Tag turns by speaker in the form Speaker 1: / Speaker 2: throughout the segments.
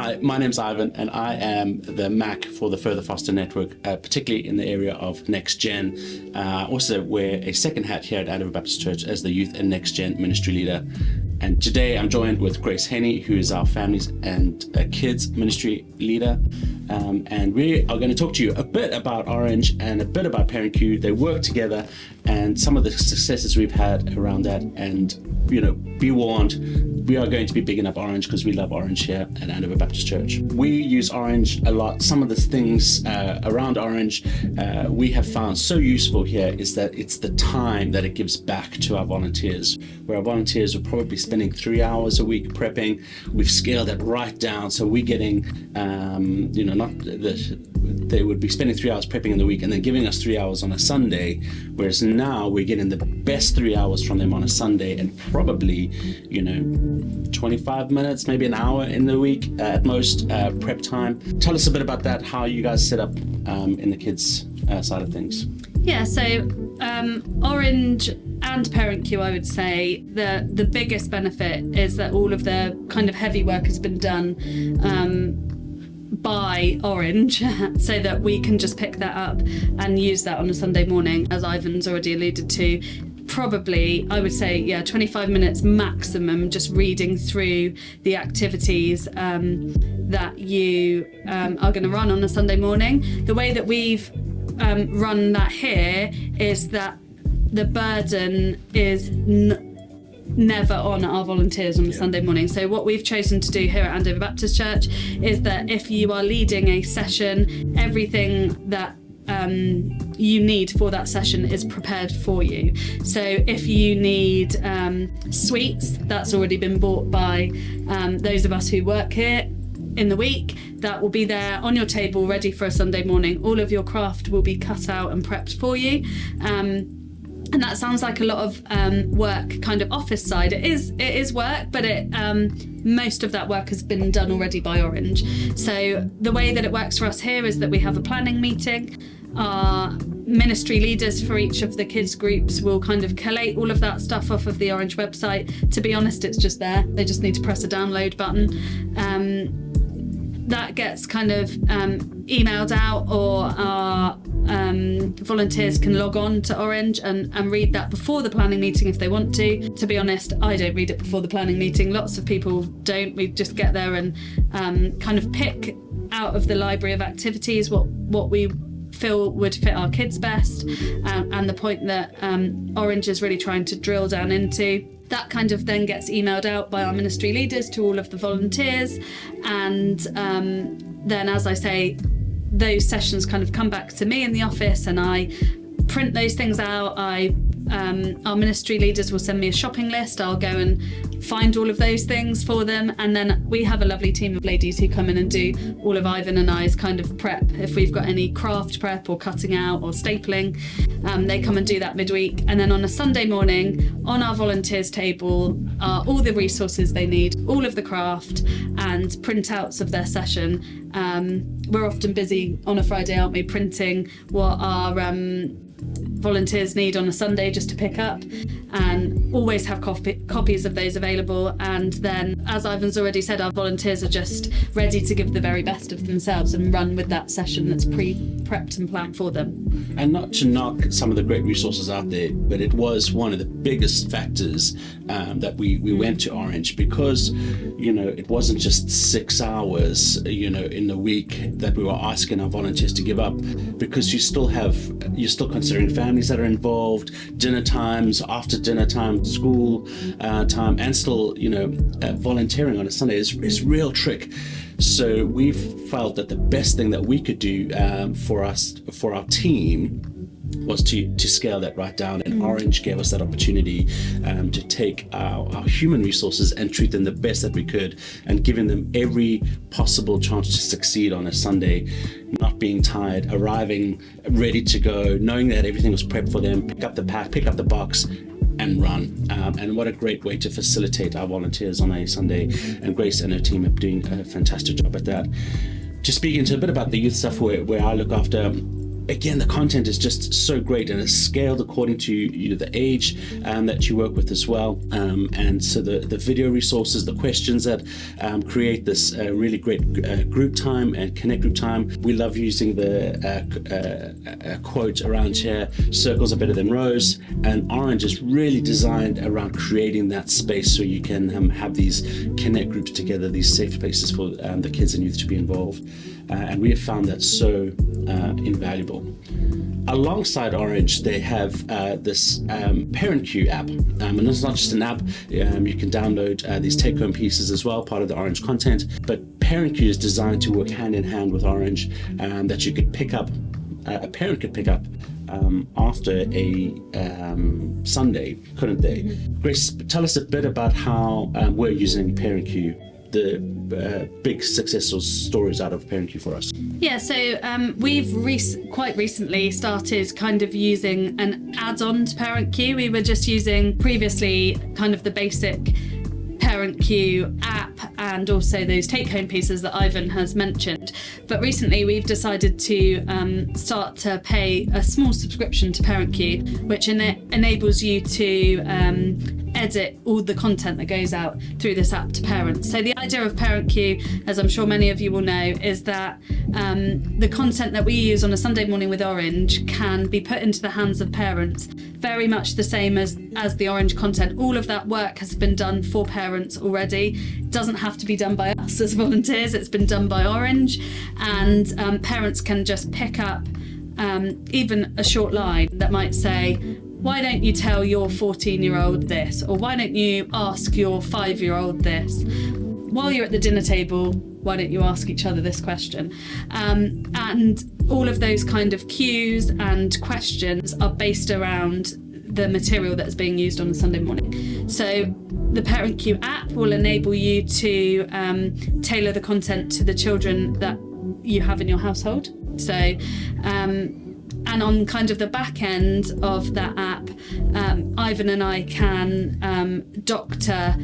Speaker 1: Hi, my name's Ivan, and I am the MAC for the Further Foster Network, particularly in the area of Next Gen. Also wear a second hat here at Andover Baptist Church as the Youth and Next Gen Ministry Leader. And today I'm joined with Grace Henny, who is our Families and Kids Ministry Leader. And we are going to talk to you a bit about Orange and a bit about ParentQ. They work together and some of the successes we've had around that. And, you know, be warned, we are going to be bigging up Orange because we love Orange here at Andover Baptist Church. We use Orange a lot. Some of the things around Orange we have found so useful here is that it's the time that it gives back to our volunteers, where our volunteers are probably spending 3 hours a week prepping. We've scaled that right down, so we're getting, they would be spending 3 hours prepping in the week and then giving us 3 hours on a Sunday, whereas now we're getting the best 3 hours from them on a Sunday and probably, 25 minutes, maybe an hour in the week at most prep time. Tell us a bit about that, how you guys set up in the kids side of things.
Speaker 2: Yeah, so Orange and ParentQ, I would say the biggest benefit is that all of the kind of heavy work has been done by Orange so that we can just pick that up and use that on a Sunday morning, as Ivan's already alluded to. Probably, I would say, 25 minutes maximum, just reading through the activities that you are going to run on a Sunday morning. The way that we've run that here is that the burden is never on our volunteers on a Sunday morning. So what we've chosen to do here at Andover Baptist Church is that if you are leading a session, everything that you need for that session is prepared for you. So if you need sweets, that's already been bought by those of us who work here in the week. That will be there on your table ready for a Sunday morning. All of your craft will be cut out and prepped for you. And that sounds like a lot of work, kind of office side. It is work, but most of that work has been done already by Orange. So the way that it works for us here is that we have a planning meeting. Our ministry leaders for each of the kids groups will kind of collate all of that stuff off of the Orange website. To be honest, it's just there. They just need to press a download button. That gets kind of emailed out, or our volunteers can log on to Orange and read that before the planning meeting if they want to. To be honest, I don't read it before the planning meeting. Lots of people don't. We just get there and kind of pick out of the library of activities what we feel would fit our kids best, and the point that Orange is really trying to drill down into. That kind of then gets emailed out by our ministry leaders to all of the volunteers, and then, as I say, those sessions kind of come back to me in the office and I print those things out. Our ministry leaders will send me a shopping list. I'll go and find all of those things for them, and then we have a lovely team of ladies who come in and do all of Ivan and I's kind of prep. If we've got any craft prep or cutting out or stapling, they come and do that midweek. And then on a Sunday morning, on our volunteers table are all the resources they need, all of the craft and printouts of their session. We're often busy on a Friday, aren't we, printing what our volunteers need on a Sunday just to pick up, and always have copies of those available. And then, as Ivan's already said, our volunteers are just ready to give the very best of themselves and run with that session that's pre-prepped and planned for them.
Speaker 1: And not to knock some of the great resources out there, but it was one of the biggest factors that we went to Orange, because it wasn't just 6 hours in the week that we were asking our volunteers to give up, because you're still considering families that are involved, dinner times, after dinner time, school time, and still volunteering on a Sunday is real trick. So we felt that the best thing that we could do for our team was to scale that right down, and Orange gave us that opportunity to take our human resources and treat them the best that we could, and giving them every possible chance to succeed on a Sunday, not being tired, arriving ready to go, knowing that everything was prepped for them, pick up the pack, pick up the box, and run. And what a great way to facilitate our volunteers on a Sunday, and Grace and her team are doing a fantastic job at that. Just speaking to a bit about the youth stuff where I look after, again, the content is just so great, and it's scaled according to the age that you work with as well. And so the video resources, the questions that create this really great group time and connect group time. We love using the quote around here, circles are better than rows, and Orange is really designed around creating that space so you can have these connect groups together, these safe spaces for the kids and youth to be involved. And we have found that so invaluable. Alongside Orange, they have this ParentQ app, and it's not just an app. You can download these take-home pieces as well, part of the Orange content. But ParentQ is designed to work hand in hand with Orange, that you could pick up, a parent could pick up after a Sunday, couldn't they? Grace, tell us a bit about how we're using ParentQ, the big successful stories out of ParentQ for us.
Speaker 2: Yeah, so we've quite recently started kind of using an add-on to ParentQ. We were just using previously kind of the basic ParentQ app and also those take-home pieces that Ivan has mentioned. But recently we've decided to start to pay a small subscription to ParentQ, which enables you to edit all the content that goes out through this app to parents. So the idea of ParentQ, as I'm sure many of you will know, is that the content that we use on a Sunday morning with Orange can be put into the hands of parents, very much the same as the Orange content. All of that work has been done for parents already. It doesn't have to be done by us as volunteers, it's been done by Orange, and parents can just pick up even a short line that might say, why don't you tell your 14-year-old this? Or why don't you ask your 5-year-old this? While you're at the dinner table, why don't you ask each other this question? And all of those kind of cues and questions are based around the material that's being used on a Sunday morning. So the ParentQ app will enable you to tailor the content to the children that you have in your household. So and on kind of the back end of that app, Ivan and I can doctor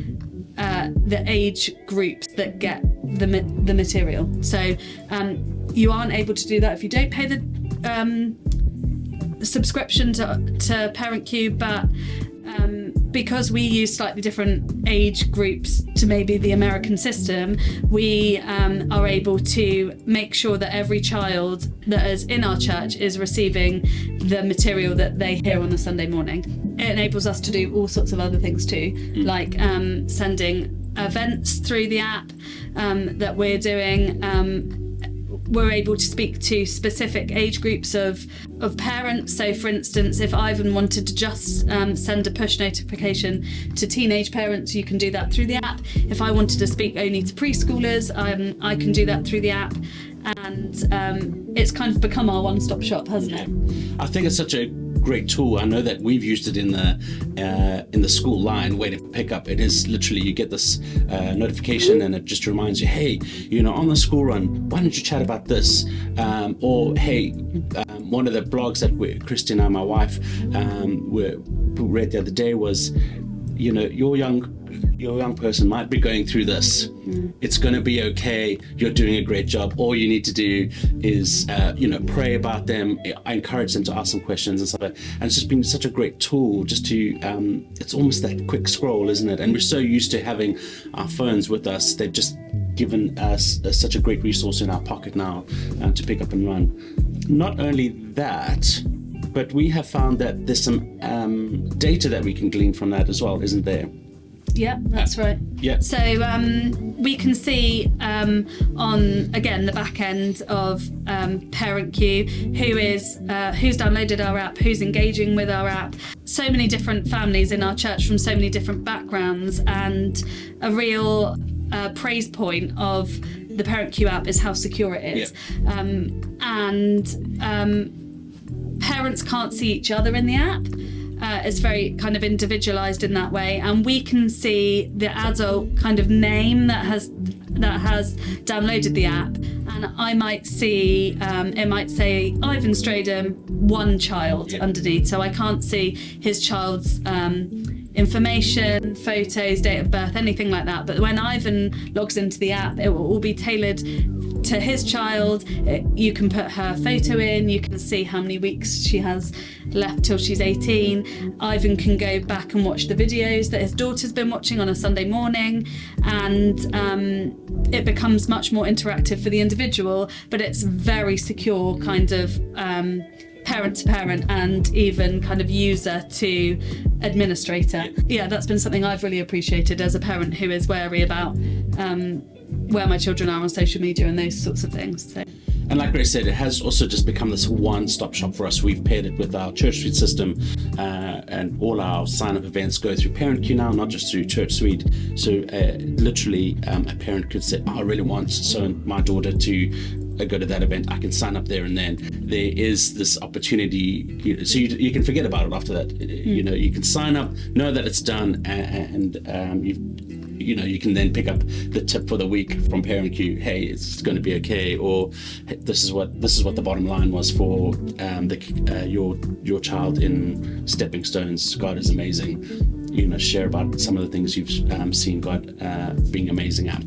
Speaker 2: the age groups that get the material. So you aren't able to do that if you don't pay the subscription to ParentQ, but because we use slightly different age groups to maybe the American system, we are able to make sure that every child that is in our church is receiving the material that they hear on a Sunday morning. It enables us to do all sorts of other things too, like sending events through the app that we're doing. We're able to speak to specific age groups of parents. So for instance, if Ivan wanted to just send a push notification to teenage parents, you can do that through the app. If I wanted to speak only to preschoolers, I can do that through the app. And it's kind of become our one-stop shop, hasn't it?
Speaker 1: I think it's such a great tool. I know that we've used it in the school line waiting for pickup. It is literally, you get this notification and it just reminds you, hey, on the school run, why don't you chat about this? Or hey, one of the blogs that Christy and I, my wife, read the other day was, your young person might be going through this. It's going to be okay. You're doing a great job. All you need to do is, pray about them. I encourage them to ask some questions and stuff like that. And it's just been such a great tool just to, it's almost that quick scroll, isn't it? And we're so used to having our phones with us. They've just given us such a great resource in our pocket now to pick up and run. Not only that, but we have found that there's some data that we can glean from that as well, isn't there?
Speaker 2: Yeah, that's right.
Speaker 1: Yeah.
Speaker 2: So we can see on, again, the back end of ParentQ who's downloaded our app, who's engaging with our app. So many different families in our church from so many different backgrounds, and a real praise point of the ParentQ app is how secure it is. Yeah. Parents can't see each other in the app. It's very kind of individualized in that way, and we can see the adult kind of name that has downloaded the app, and I might see it might say Ivan Stradham, one child underneath, so I can't see his child's information, photos, date of birth, anything like that. But when Ivan logs into the app, it will all be tailored to his child. You can put her photo in, you can see how many weeks she has left till she's 18. Ivan can go back and watch the videos that his daughter's been watching on a Sunday morning, and it becomes much more interactive for the individual, but it's very secure kind of parent to parent and even kind of user to administrator. Yeah, that's been something I've really appreciated as a parent who is wary about where my children are on social media and those sorts of things. So.
Speaker 1: And like Grace said, it has also just become this one-stop shop for us. We've paired it with our Church Suite system, and all our sign-up events go through ParentQ now, not just through Church Suite. So literally, a parent could say, I really want my daughter to go to that event. I can sign up there and then. There is this opportunity, so you can forget about it after that. You know, you can sign up, know that it's done, and you can then pick up the tip for the week from ParentQ. Hey, it's going to be okay, or hey, this is what the bottom line was for your child in Stepping Stones. God is amazing. You know, share about some of the things you've seen God being amazing at.